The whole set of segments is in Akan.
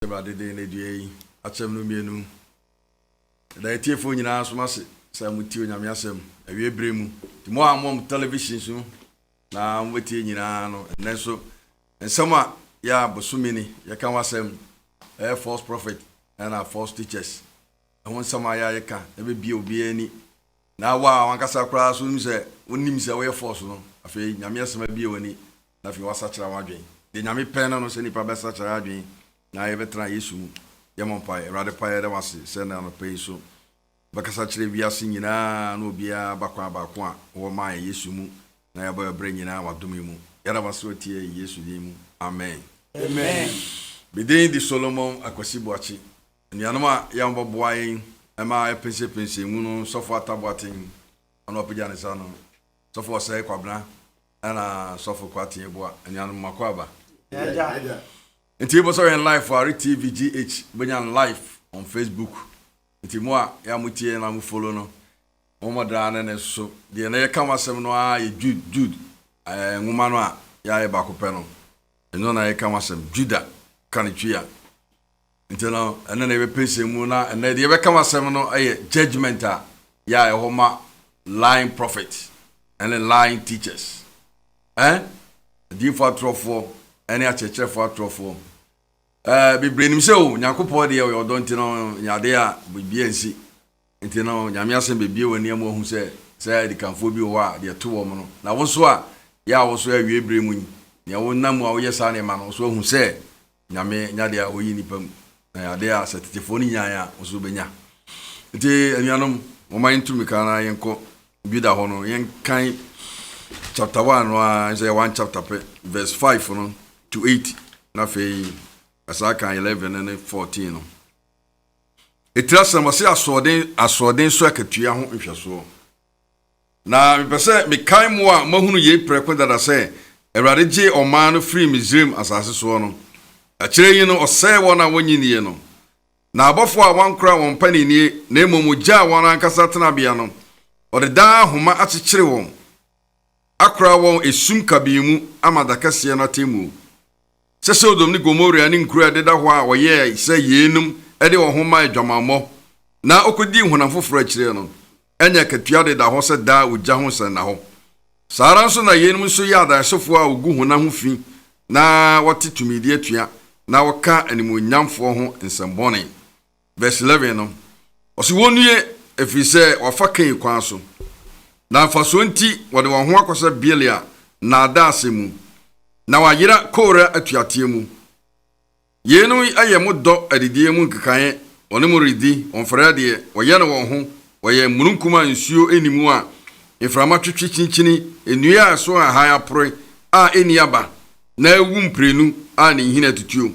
Everybody day na due achem no mienu da tiefo nyina so mase sa muti onyame asem awie bremu ti mo amom television so na mweti nyina no nenso ensama ya bosumini ya kan wasem false prophet and false teachers won sama ya yeka ebe bia obi ani na wa wankasa kra so nse onim se we false no afi nyame asem bia wani na fi wasa kira wadwen de nyame pen no se nipa besa kira wadwen na yebetra Yesu yamompa erade pa yede wase se na no pay so bakasa kire wiase nyina na obia bakwa bako a wo ma Yesu mu na yaba yabre nyina wadome mu yara waso tie Yesu di mu amen amen bidin di Solomon akwasibuachi nianoma yamba boayin ema pense mu no sofo ataboatin ana opija ne sa no sofo sai kwabna ana sofo kwatin boa nianoma makwaba yeah. Nti ebo so in live for TVGH benyan live on Facebook. Nti mo a ya mutie na mu follow no. Mo da na ne so. De na ye ka wasem no a ye Jude. Nwuma no a ya e ba ko pe no. Eno na ye ka wasem Juda kanitwia. Nti no ene na ye pese mu na ene de ye ka wasem no aye judgment a ya e homa lying prophet and lying teachers. Di for trofo ene a cheche for trofo. Bibrenim se o nyankopɔ de o do ntino nyade a bibie nsi ntino nyame asem bibie wani am ohu se di kanfo bi wo a de to wo no na wo so a ya wo so awie bremu ni ne wo nam a wo yesa ne ma no so ohu se nyame nyade a oyi nipa mu na yade a satetefo ni nyan a wo so benya nti anuanom mo man tumi kana yenko bida ho no yen kan chapter 1 no a say 1 chapter verse 5 no to 8 na fe Asaka 11 and 14 no. Etrasa mase asoden so akatua ho nhweso. Na mepese me kan mo a mahunu ye preko dada se Awurade gye oman no free Misraim asase so no. Akire yi no osai wona wonyini no. Na abofo a wankra won panini na emomugya won ankasa tenabea no. Odeda homa akyekyere won. Akra won esum kabimu amadakase no temu. Sodom ni Gomorrah ni nkura deda ho a woye se yenum ede wo homa adwamammo na okodi hunamfoforo akire no enya katua deda ho se da ogya ho se na ho sara nso na yenum so ya da sofo a ogu huna ho fi na wote tumidi atua na woka animonyamfo ho nsembone verse 11 no osi wonue efise wafa kan kwan so na faso nti wode wo ho akosa Belia na ada asemu na wayira kora atuatie mu yenu aye mu do adidie mu nkekaye one mu ridi onfrade woye na won ho woye mununkuma nsuo enimu a eframa twetwe chinchini enua so a haya pro a eniaba na ewu mprenu a ne hina tutuo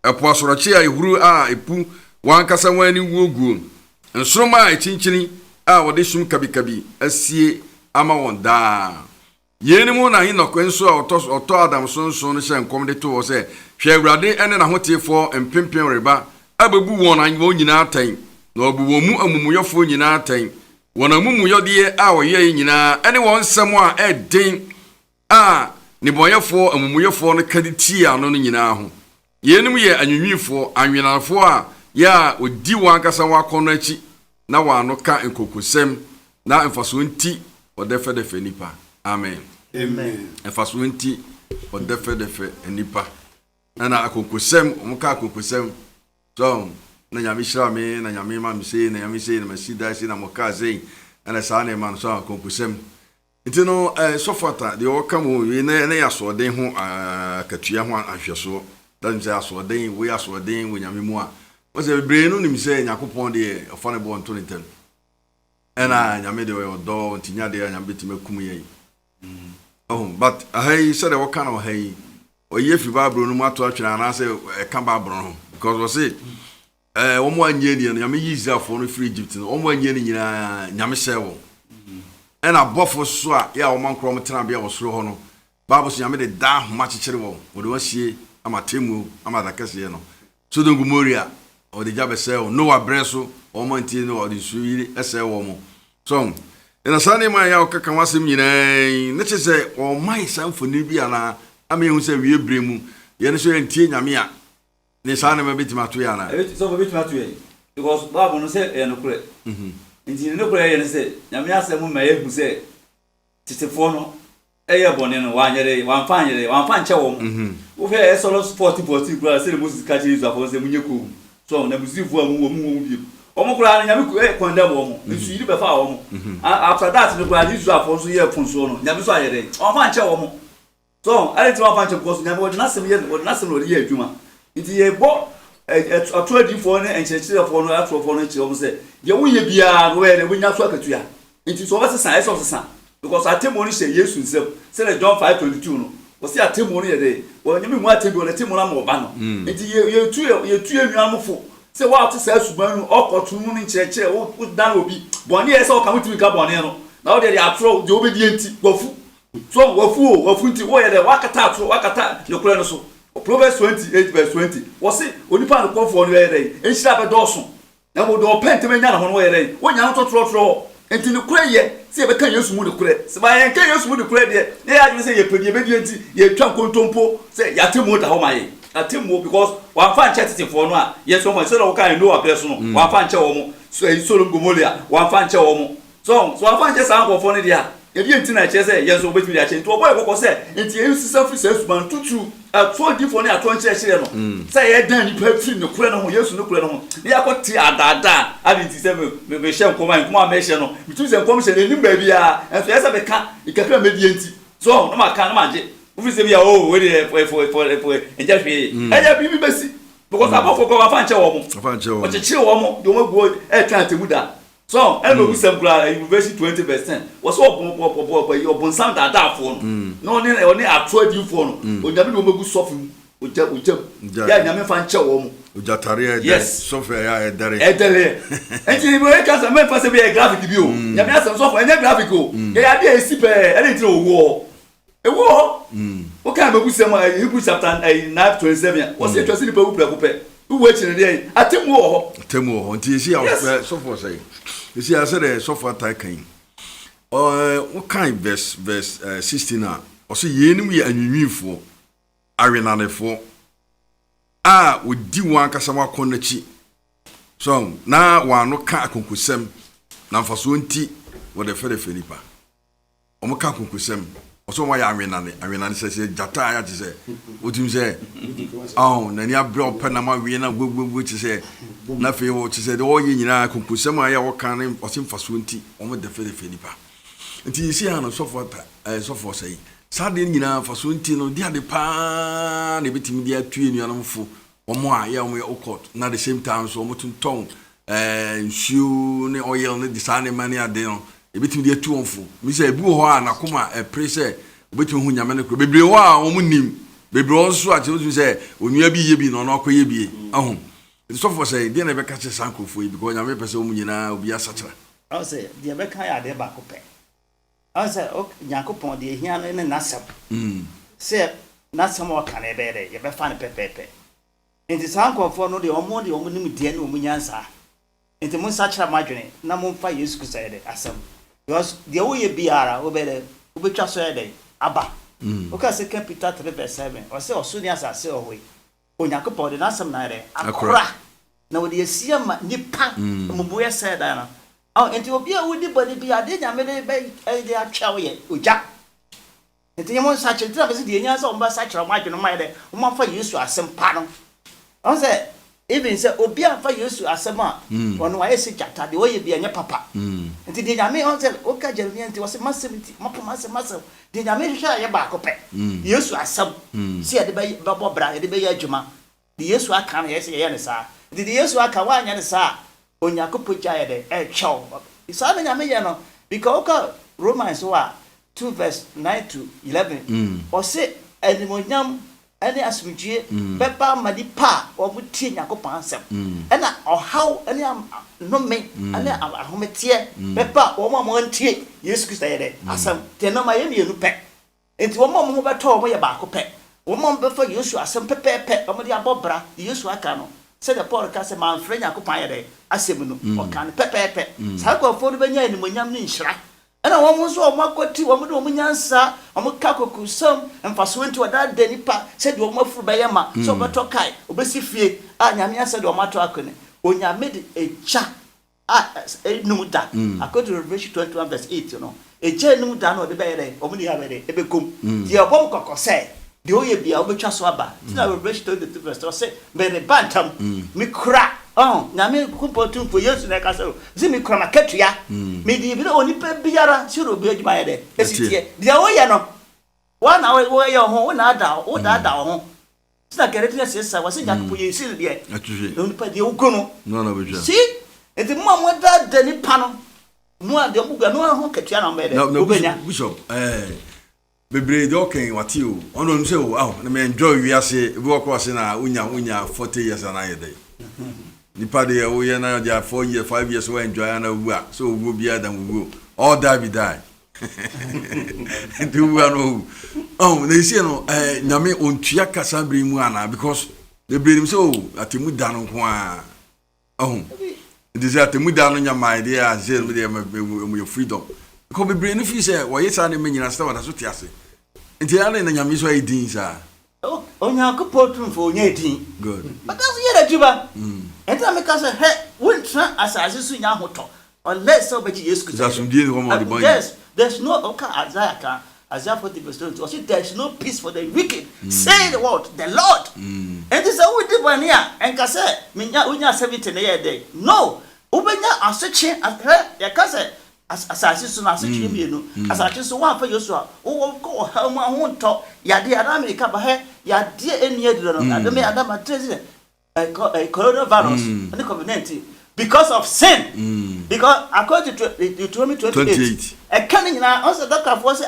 epo asoroche a ehuru a epu wankasa wani wuoguo nsroma a chinchini a wode sum kabikabi asie ama won daa yenimu na hinokwe nso a oto Adam sonso no hye nkom de to wo se hwe Awurade ene na hotefo empempem reba abebu won an wo nyina atan na obu wo mu amumuyofo nyina atan won amumuyode a woye nyina ene won nsem a eden a ne boyefo amumuyofo no kaditi ano no nyina ho yenimu ye anwinwifo anwenafo a ya odi wankasa wakono achi na wano ka nkokosem na mfaso nti odefe nipa amen efaso nti odefe nipa na akokosem omka akokosem so na nyame hira me na nyame ma me sei na nyame sei na masida sei na moka sei na sa na man so akokosem nti no sofata de okamo na ya so den ho akatua ho ahweso dan say aso den we aso den we nyame mu a wo se bebre no nim sei nyakopon de ofane bo nto nitem na nyame de we odo ntinya de nyame betimakum yei but hey said what kind of hey or ye fi Bible no mato atwena na say e ka Bible no because we say omo anye ni na me yiza for no free Egypt no omo anye ni nyina nyame sewo and abofo so a ya oman krom tena bia wo soro ho no Bible say nyame de da homa kyekere wo wo de wasie amatemu amadakase no so de Gomorrah o de jabe sewo no wa breso omo nti no o de suiri esewo mo so ina sane ma ya okaka wasem nyina ne chese o mai sanfoni bia na amehu se wie bremu ye ne so entie nyame a ne sa na mabiti matu ya na so mabiti matu ya because Bible no say e no kure nti no kure ye say nyame asem ma ye hu say titefo no eye bone no wanyere wanfa nche wo wo fe Exodus 40 kura say Moses ka chi Israel for say munyeku so na busifu amu wo mu bi omo kura nyame ku condemn wo nsu yiri be fa wo after that no kura Israel for so ye funso no nyame so ayere wanfa nche wo so I didn't want to because nyame wo na sem no ye adwuma nti ye bo atodi for ne enchechire for no atro for no chi wo say ye wo ye bia no we ne wonya so akatua nti so ba sesa eso sesa because atemoni say Yesu nsem say John 5:22 no wo say atemoni ye dey wo nyame mu atemoni na atemoni am oba no nti ye tu enwamfo say wa to say suban no okotu mu ni nchechire wo dan obi boni ye say o ka mutimi ka boni no na wo dey atro de obedi enti wafu so wafu nti wo ye dey wakata atro wakata lekure no so Proverbs 28:20 wo say onipa no konfo no ye dey enhira be doso na wo do penteme nya na ho no ye dey wo nya no totro enti ne kure ye se be kan Yesu mu de kure se ba ye kan Yesu mu de kure de ne ya dwe se ye pedi be di enti ye twa kontompo se ya temu da ho ma ye atemu because wa fa nche tetefo no a ye so mo se lo kan no apreso no wa fa nche wo mo so e solo gomolia wa fa nche wo mo so wa fa nche sa nkofo ne dia ye di enti na che se ye so betumi dia che enti oboy kokko se enti ye sisa fi se suban tutu atwo di fo ne atwo nche chire no se ye dan ni pa fi ne kure no ho Yesu ne kure no ho ne yakoti adada adi ti se me she nkoma me she no bitu se nkoma she ne nim ba bia enso ye se be ka ikakra me di enti so no ma ka no ma je ufi se bia oh we dey for enja fi enja bi besi because abofo ko wa fa nche wo mo o che chire wo mo do mo go e kan temu da so e no bu sem kura University 20% wo so obon sam da fo no no ne atro di fo no o nyabe no megu sofu oja ya nyame fa nche wo mo oja tare e software ya edere enti bo e ka sa me fa se be graphic bi o nyame asem software enye graphic o ya dey esi pe e dey tire owo ewo o ka megu sem Hebrew chapter 9:27 wo se twase ni pe wu pe uwe chine dey atemu ho nti esi ya software say esi ya say the software tai kan what kind verse 16 a o se yenim ye anwinwifo awenanefo a odi wan kasa wakon nachi so na wano ka akonkusem na mfaso nti wo de fere felipa o mo ka akonkusem o so mo ya awenane se jata ya ti se otim se na ni abro opa na ma wie na gbogbo ti se na fe wo ti se de o ye nyina akonkusem a ya wo kan ne o se mfaso nti o mo de fere felipa nti isi ha no sofo sei sade nyina faso nti no dia de pa ne bitimi dia tue nuanomfo omo a ya omo ya okot na the same time so omo tunton nsuo ne oil ne disane mani ade no e bitimi dia tuonfo mi se ebu ho a na koma pressure obetimi hu nyame ne kro bebre ho a omo nim bebre onso a che se onua bi ye bi no akoye bi ahom so for say dia na be ka che sankofo yi because nyame pese omo nyina obi asachara I say dia be kan ya de ba ko pe I say ok Yakopon de hia no ne nasam say nasam o kan e be de ye be fa ne pepepe enti sankofo no de omo nim de ne omo nyansa enti mun sachara madwene na mun fa Yesu Kristo de asam because de wo ye biara wo be de wo betwa so de aba o ka se Peter 3:7 o se oso ni asase o we Yakopon de nasam na de akora na wo de asia ma nipa mubu ye se da na enti obi a wodi body bi ade nyame de be de atwa ye oja enti nyamo sachara tira be se de nyansa o mba sachara madwene ma de o ma fa Yesu asem pa no o se even say obi a fa Yesu asem a ono wa yesi jata de oye bi anya papa enti de nyame on say o ka Jeremia enti o se masemiti masem de nyame hwehwa ye ba ko pe Yesu asem si de be bo bra de be ye adwuma de Yesu aka na ye se ye ne sa de Yesu aka wa anya ne sa Onyakopo jaye de chow isa na nyame ye no because oka Romans 2:9-11 o se enimonyam ene asumdue beba madipa o mutie Nyakopo ansem ena ohaw ene no me ene ahometie beba o mo antie Yesu Kristo ye de asem te no ma ye mienu pe enti o mo beto o mo ye ba ko pe o mo befa Yesu asem pepepe o mo de abobra Yesu aka no se de Paul ka se manfre Nyakopo ye de asem no o kan pepepe sa ko fo no benya enimonyam ni nhira And I almost saw Makoti, woman, Yansa, Omakaku, some, and for swing that Denipa said, you almost for Bayama, so Batokai, Obesifi, Yamia said, or Matrakone, when you made a cha, Numuda, according to Revelation 21, verse 8, you know, a gen down or the bed, Omni Avere, Ebecum, the Abomco say, the Oye Obecha Swaba, Revelation 22, verse 8, say, Mary Bantam, me crack. Oh, Nami Kumpotun for years in a castle. Zimmy Cramaketria, maybe even only Biara, should be my head. The Oyano 1 hour away your home, not down, or that down. It's not getting a sister. I was in that way, Sylvia. Don't pay the Ogono. None of it. See, and the mom went that Denny Pano. No, the Muga, no one can tell me. No, Bishop, Bebre doking what you on say, oh, I may enjoy you say, walk was in a unya 40 years and I day. The party we are now there 4 years, 5 years away enjoy and work, so we'll be there than we will. All die be die. Oh, they say no, Name on Chiaka Sabri Muana because they bring him so at the Mudan. Oh, it is at the Mudan on your mind, dear, Zen with your freedom. Because we bring if you say, why it's an image and stuff as what you say. And the island and your miss way deans are. Oh, on your coupon for 18. Good. But that's the other Juba. And I make us a head, won't try as I see in Yahoto, unless somebody is good. Yes, there's no Oka Azaka, Isaiah 40 verse 20. There's no peace for the wicked. Say the word, the Lord. And this is how we did one here. And Cassa, Minya Unya 17 a day. No, Ubenya are searching at her, your cousin. As I see, as you know, as I just want for you, so, oh, go, how my own talk, ya dear America, ya dear any other, and the may Adam a coronavirus, and the covenant because of sin. Because according to Deuteronomy 28, a cunning now also doctor was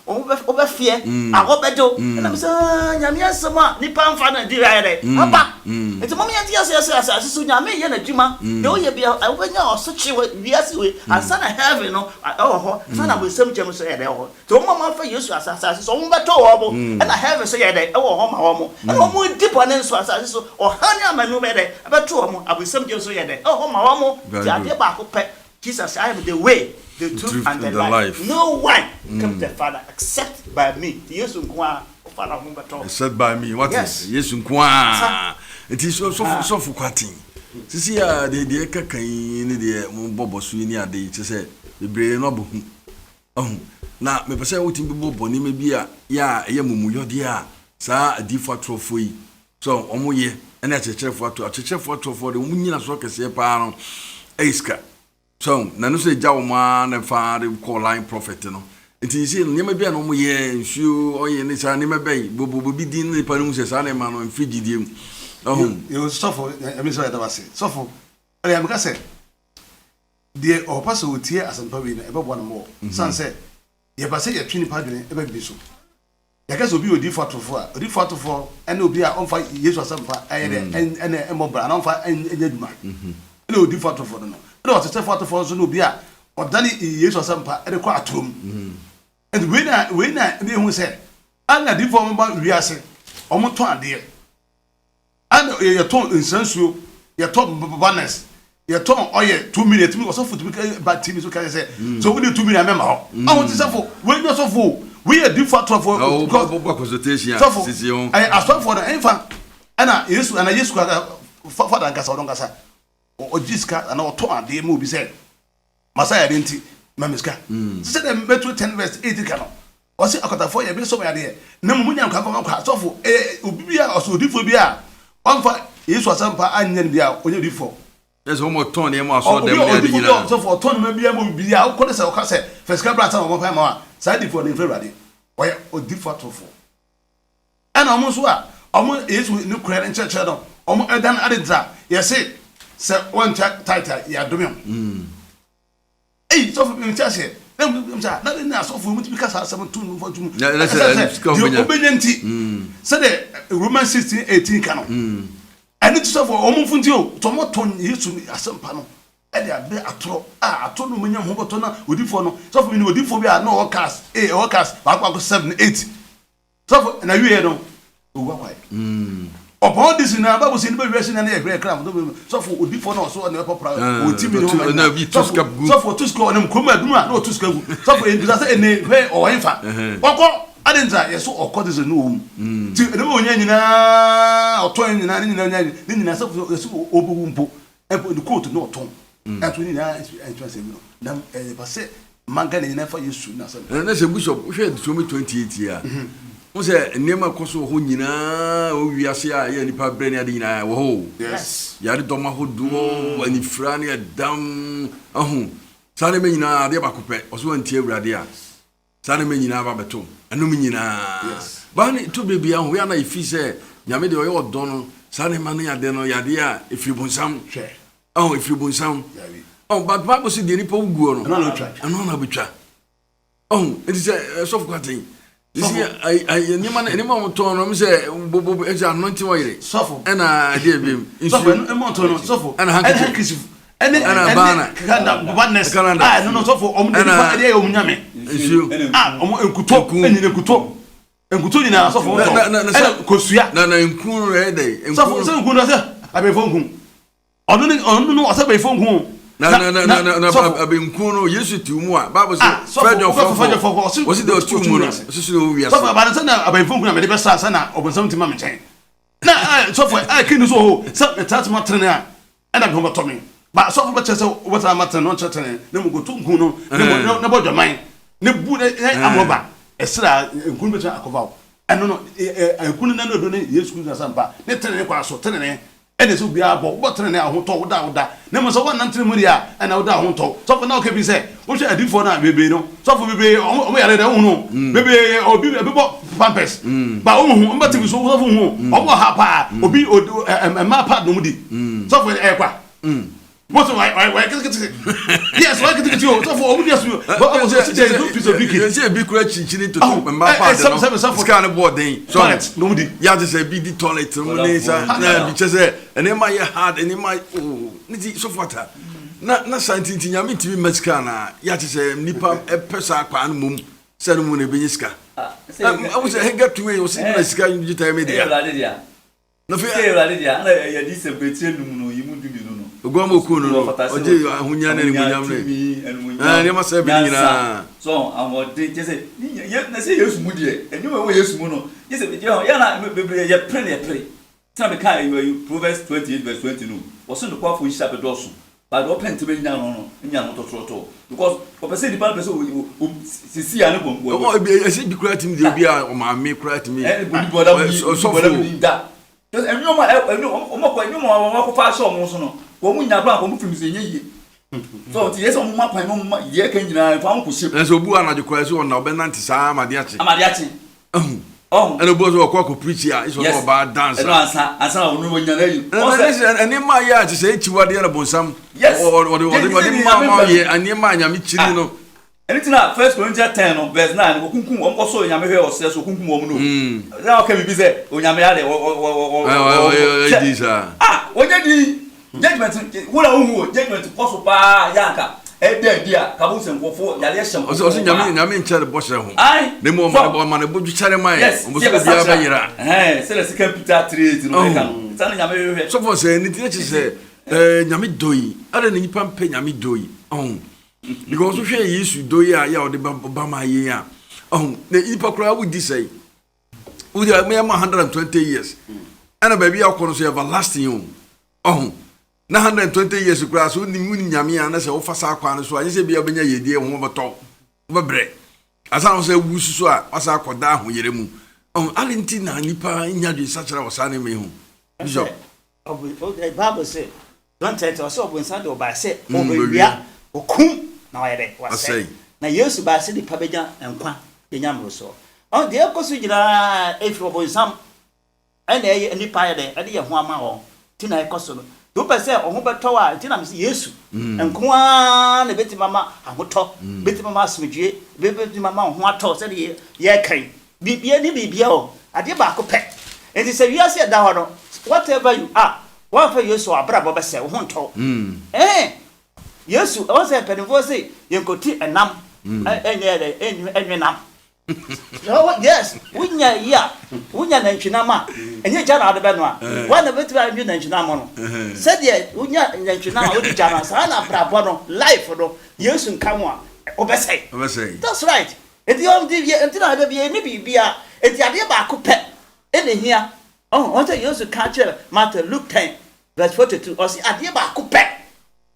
over fear, I hope I do. And I'm saying, Yamia Sama, Nippon fan and dear, Papa. It's a moment, yes, soon Yami and a Jima. No, you be open your such a yes way, and son of heaven, oh, son of some gems said, oh, to Mamma for you, as on but and I have a say, oh, home, and more deep on this was or honey, I'm a new better, about 2 more, I will some gems say, oh, Mamma, the back pet. Jesus, I am the way, the truth, and the life. No one comes to the Father except by me. Except by me. What is? Yes, it is so for quitting. See, the Kakai, the Bobo Sweeney, they say, the brain noble. Oh, now, me say what in Bobo, maybe a yamu, your dear, sir, a default trophy. So, omoye, and that's a chef for the Union of Soccer, say, Pano, Aska. So, nano say Jawman and father call line prophet, no. It is in never be an omo ye, and shoe or any never bay, Bobo be din the Panunces animal and Fiji. Oh, you suffer, I'm sorry, that was it. Suffer, I am Gasset. Dear or pass with tear as a pavilion, ever one more. Son said, ye pass a trini pavilion, ever be so. I guess will be a default to 4, and will be on fire years or some fire, and more brown on fire and Yedma. No default to 4. No, to step out of us no beer, or Danny years or some part at a quiet room. And when I said, I'm not deformed about Riase, almost 2 dear. And your tone in sensu, your tone bonus, your tone, oh, yeah, 2 minutes, me was so for to be bad team, so can I say. So we need 2 minutes, I remember. I want to suffer, when you're so full, we are default for consultation. I asked for the infant, and I used to, and I used to father and Cassadongasa. Or Jiska and our tour, the movie said, Masaya didn't Mamiska. Said them metro 10 verse 80 canon. Or say, I got a 4 year so idea. No Munian Kaka, so for Ubia or so diffubia. One for is was some and then bia when you before. There's almost Tony and so for Tony maybe I will be out. Call us our cassette. First Cabrata or Pama, side for the Ferrari. Why or default for. And almost what? Almost is with new credit and church. Almost than added that. Yes, it. Sir, one title, ya domium. Hey, so for me, Chassis. Not in us of women because I have 7 2 for 2. Obedient. Said the Roman 16 18 canon. And it's so for almost Tomato used to me as some panel. And they are there at all. I told you when you're Hobotona would you for no. So for me, would you for me are no cast, cast, 7 8. So for and I hear no. Why? upon this na Bible say no be na e great cram so for odi for na so na popra o ti mi no na bi tuska gu so for tuska onam kroma aduma na o tuska gu so for ndisa say ene hwe o henfa okọ adenta yeso okọ this no um ti ene onya nyina oton nyina ni nyina so yeso obugu mpo e coat no oton and we na entrance no na ba say manga na nyina fa yesu na so na se bishop hwe so 28 ya mo se nema koso ho nyina o wiase a ya nipa bre ne ade nyina wo ho yes ya de doma ho duo ani fra ne dam ahu sane me nyina ade ba kopɛ oso antie awurade a sane me nyina ba beto anum nyina ba ne to bebi ahu ya na ifi se nyame de oyo odo no sane ma no ya de no ya de a ifiri bonsam hwe ahu ifiri bonsam but Bible say the nipa uguo no ano na betwa it is so for quite you see I anyma mo ton no me say bobo e anointing oil sofo na dey bem sofo e mo ton no sofo and handkerchief ene bana Canada badness no sofo om de fa dey om nyame om enkuto enyine enkuto ni na sofo na kosua na nkun re dey sofo se nkun na se abefo nkun onu asabe fo nkun na abenkun no Yesu ti mu a Bible say Fred of was it the two mu no so we are so ba na na abenkun na me de be sa na obonsam ti ma me chen na so for kini so ho so tat ma trene a na be ho to me ba so for be che so what am trene no trene na mu go to nkun no na bo dwaman ne bu amoba esra nkun be cha akova eno no nkun na no do ne Yesu na sampa ne trene kwa so trene ene so bia bo botre ne ahoto woda ne mo so wona ntre mu dia ena woda ahoto so for na o ke bi se wo hwe adifo na bebe no so for bebe o yare de hu bebe obi bo pampers ba o hu mbati bi so wo hu o bo ha pa obi ma pa no mu di so for e kwa what why yes why get you so for obi dia so but I was say do piece of big you say big crack chinchini to ma pa de no scan board den so no mu di ya just say big toilet no ne sa na bi che say ene ma ye hard ene ma niti so fata na santinti nyame timi masika na ya che say nipa e pesa akwa no mum se no mu ne benyiska I was a get to we say na sika you tell me there no fe e la dia na ya di se betie num no yimu dumi no ogwamo ku no oje ahunya na ni munyam ne ma se bi nyina so amode je se na se Yesu mu die enyu we Yesu mu no je se ya na bebre ye pre na be kai you Proverbs 28 verse 20 no wo so no kwa fo hisa be doso ba do pente be nya no nya no to because o person di pa person o sisi ya ne bombo o e se bi kura tim de bi a o ma me kura tim e bodi boda mi da enyu ma ko fa so mo so no wo mu nya bra ko mu film se nye so ti yeso mu ma pan mu ye kan nyina fa mu ko ship so bu ana de kura so na obenanti sa amade achi and bozo ko preach ya iso no ba dance no ansa onu mo nya na yi ani ma ya ti se chiwade na bonsam o ma ye ani ma nya mi chiri no anything na 1 Corinthians 10 no verse 9 ko kunkun o ko so nyame hwe o se so kunkun o mu no na o ka bi se o nyame ya de onya di judgment wura hu judgment koso pa yanka e de dia ka bu se nkofo yale hyem o so nyame nchare bo hye ho ne mo ma ne boju chare mai o mo so bia ba yira se le sika Peter 3 no me kan sana nyame hwe so for say ni ti che se nyame doyi ara ni nipa mpe nyame doyi because we share Yesu doyi a ya o de ba ma ye a ne nipa kura we di say we dey me 120 years ana baby akọ so everlasting na 120 years kura so ni mu nyame a na se wo fasa akwa no so anye se bia benya yedie ho beto wo bre asa no se wusu so a asa akoda ho yere mu alenti na nipa nya dwe sachara wasane me ho bishop the Bible say don't tell us so when sande oba say obewia okum na wayede wasay na Yesu ba se di pabeja enkwa enyamro so on de ekoso gina efro bonsam ene nipa ye de ye ho ama ho ti na ekoso no do pese o ho beto a ti na me Yesu enkoa na beti mama ahoto beti mama asmedwe beti mama ho ato se de ye kan bibia ni bibia o ade ba ko pe enti se wiase da ho no whatever you are one for Yesu abra bo be se ho nto Yesu o se penfo se yenkoti enam enye nam No, yes, wunya ya. Wunya na ntwinama. Enye gya na ade be no a. Wa na betu a ndwi na ntwinama no. Said ye wunya na ntwinama odi gya na sa na brabo no life no. Yesu nka mo a obesai. Obesai. That's right. Enti on di ye enti na ade be ni bibia. Enti ade ba ko pe. Ene hia. Oh, what Yesu ka chere Matthew Luke 10 verse 42. O si ade ba ko pe.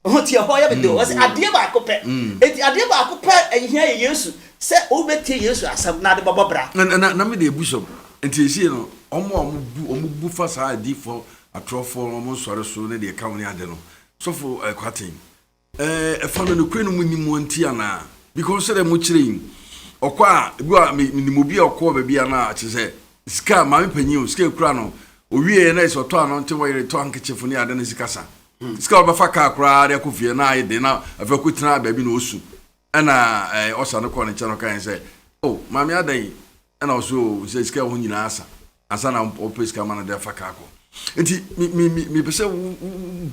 O ti ho ya be do. O si ade ba ko pe. Enti ade ba ko pe ehia ye Yesu. Se obeti Yesu asam na de bobobra na me de buso enti esi no omu fa sa di for atrofo omu sore so ne de ka woni ade no so for kwatin fa no kwenu mu ni mu nti ana because say mu kire okwa bi ni mu bi okwa ba bia na che se ska ma me panyi o ska kura no owie na iso to ano nti wo yire to ankechefu ni ade na sikasa ska obafa ka kura de akofie na aye de na afa kutina ba bi na osu ana osa no kone chano kan say oh mami adan ana oso say sika ho nyina asa na opeska mana de fa kako enti mi pese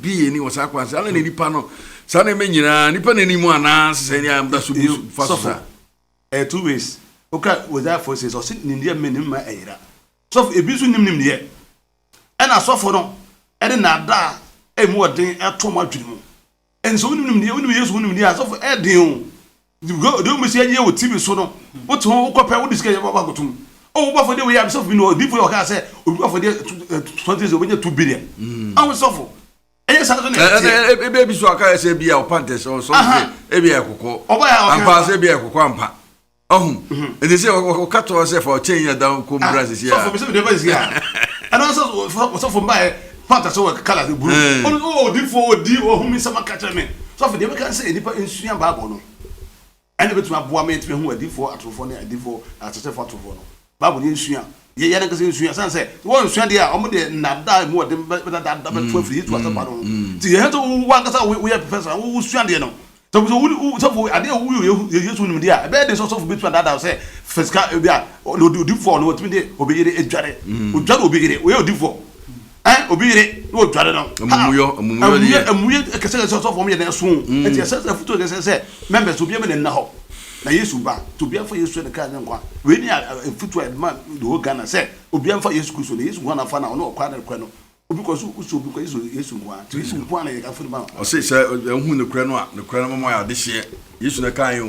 bi ni wasa kwa say ala ni nipa no sa na me nyina nipa na ni mu ana say ni am da so fa so two ways okay was that for say so sit ni dia me ni ma eyira so ebi so nim ne ana so for no e de na da e mu odin e to ma dwiri mu en so nim ne nim Yesu nim ne so for e din do me say ye wo TV so no what to wo kopa wo discuss baba gotum oh wo for dey we have so be no before you can say obi for dey 20 so we 2 billion and we suffer e say so e be so aka say bia o pantes so e bia ekoko ampa say bia ekoko ampa e dey say o kato say for change down ko brazil here so for me say dey be here and also so for my pantes so kala the blue oh before di o hu me sama catch me so for dey we can say nipa ensua bible no ene betu aboa me ntwe hu adifo atrofo ne adifo atete atrofo no bible ni nsua ye ye nka se nsua san se won nsua de a omo de nada mu de da betu afiri tu asaba no ti ye to wa nka sa we ye professor wo nsua de no so so for ade wo Yesu nim de a be de so betu nada se fiska e bia odifo no otimi de obeyire edware odware obeyire we odifo obeyire no odware no amuyo kese so for me de so enti ese futu kese se members obi me na ho na Yesu ba to bia for Yesu de ka nkwa we ni futu man do ho Ghana se obi am for Yesu Kristo na Yesu ho na fa na no kwa na kwa no obi ko so obi ko Yesu nkwa to Yesu nkwa na ye ka fu ba o se hu ne kra no a ne kra no mo ya de hye Yesu na kan yo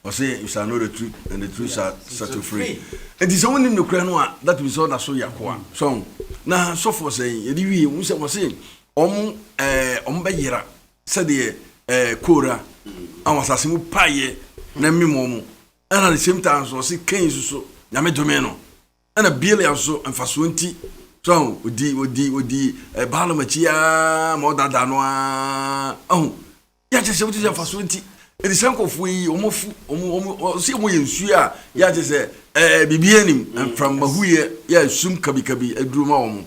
o se you shall know the truth and the truth shall set you free and this one ne kra no a that we saw that so yakoa so na so for say ye di wi mu se mo se om be yira se de kora awasase mu paye na mimo mu ana the same time so se kan so nyame dome no ana biele so emfaso nti so odi balamachi mo dada no ya je se odi emfaso nti e di sankofu yi omofu se mo yensu a ya je se bibianim from mahuye ya sum kabi aduru ma wo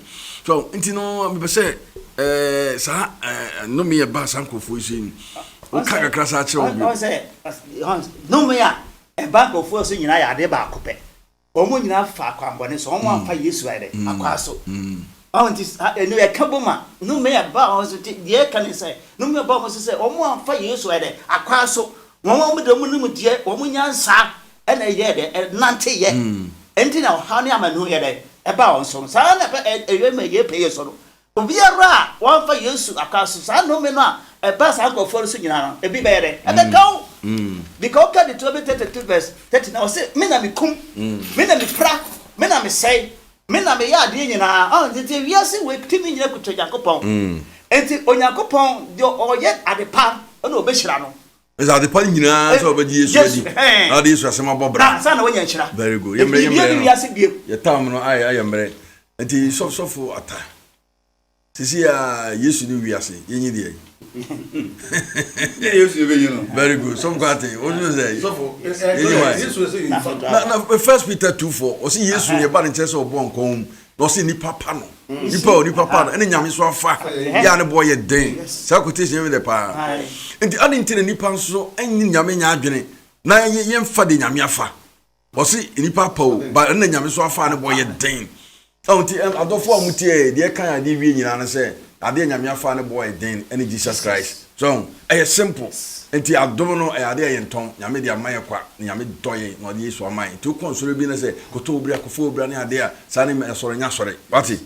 so nti no me be se sa no me ba sankofu yi o kaga krasa che obi o se no me ya e bankofu so nyina ya de ba ko pe o mo nyina fa kwambone so o mo afa Yesu ade akwaso nti enu e kaboma no me ya ba o so de kan say no me ba o so say o mo afa Yesu ade akwaso mo mo de mo num de o mo nyansa e na ye de nante ye enti na ha ne amanu ye de e ba o so sa na e me ye pe ye so no obiara wa fa Yesu akwaso sa no me no a e ba sa ko for so nyina no e bi be ye de e be go because God the 32 verse 30 now say me na me kum me na me pra me na me say me na me ya de nyina enti wiase we timi nyina kuto Yakobon enti Onyakopon de oye adepa na obehira no is adepa nyina so obedi Yesu adi ade Yesu asema bobra na sa na wonya nhira very good yemre wiase biem ye tam no ayemre enti so ata sisi ya Yesu ni wiase yenyi de Yesu be you know very good some got it what you say so Yesu say na 1 Peter 2:4 o si Yesu ye ba nche so bo nkom no si ni papa no ni papa no ene nyame so afa ya ne boy den sa quotation we de pa enti ani ntine ni pa so enyi nyame nya adwene na ye mfa de nyame afa o si ni papa o ba ene nyame so afa ne boy den enti adofo amutie de kan ade wie nyina na se ade nyame afa ne boy den ene Jesus Christ so ɛyɛ simple nti adom no ɛyɛ ade ɛyɛ ntɔn nyame de ama yɛ kwa nyame dɔyɛ na ɔde yesu ama yɛ nti wokɔ nsɔre bi ne sɛ kɔtɔ obira kɔfɔ obira ne ade a saa ne ɛsɔre nya sɔre wate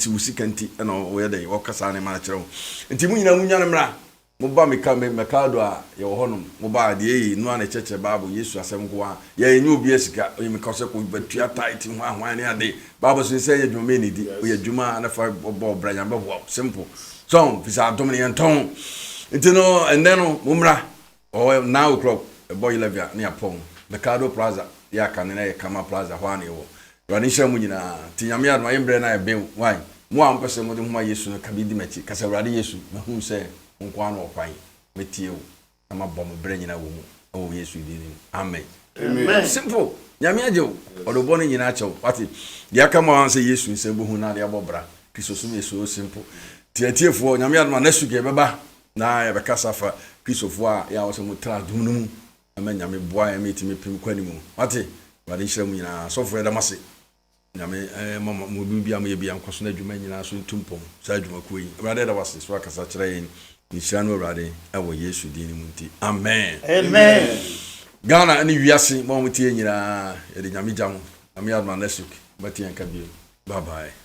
wo sika nti ɛna wɔyɛ dɛ wɔka saa ne ma kyerɛ wo nti mu nyina mu nya no mmra moba mekado a yɛwɔ hɔnom moba deɛ yi no ana kyɛkyɛ baabo yesu asɛm ko a yɛnyɛ obi asika ɔyɛ meka sɛ ko batua tight ho ahoan ne ade baabo so sɛ yɛ dwuma ne di ɔyɛ dwuma na fa bɔ bra nyame bɔ simple so fisa adom ne yɛntɔn nti no ɛnɛ no mommra ɔwɔ 9 o'clock ɛbɔ 11 ne apɔn mekado plaza yɛ aka ne na yɛ kama plaza hɔ ane wɔ ɔne hyɛ mu nyinaa nti nyame adoma yɛmbrɛ na yɛbɛn wan mo a mpɛ sɛ mode homa yesu no ka bi di m'akyi kasa awurade yesu mahu sɛ nkwa no ɔkwan metie wo na mabɔ mo brɛ nyina wɔ mu ɛwɔ yesu din mu amen simple nyame agye wo ɔde bɔ no nyinaa kyɛw wate deɛ aka ma sɛ yesu nsɛm bɛhu na de abɔ bra kristo som yɛ so simple tiatiefoɔ nyame adoma na suke bɛba na yɛbɛkasa fa kristofoɔ a yɛawɔ sɛ motra dom no mu ama nyame boa yɛ mɛtumi pem kwani mu wate wade nhyira mu nyinaa sɔfoɔ yɛdam ase nyame mama mo bi am ye bi am kwaso na adwuma nyina so ntumpom saa adwuma ko yi awurade da wase so akasa kyerɛ yɛn nhyira no awurade ɛwɔ yesu din mu nti amen Ghana ani wiase mo mo tie nyina yɛde nyame gya mo ame adma nesuk batie nka bio bye bye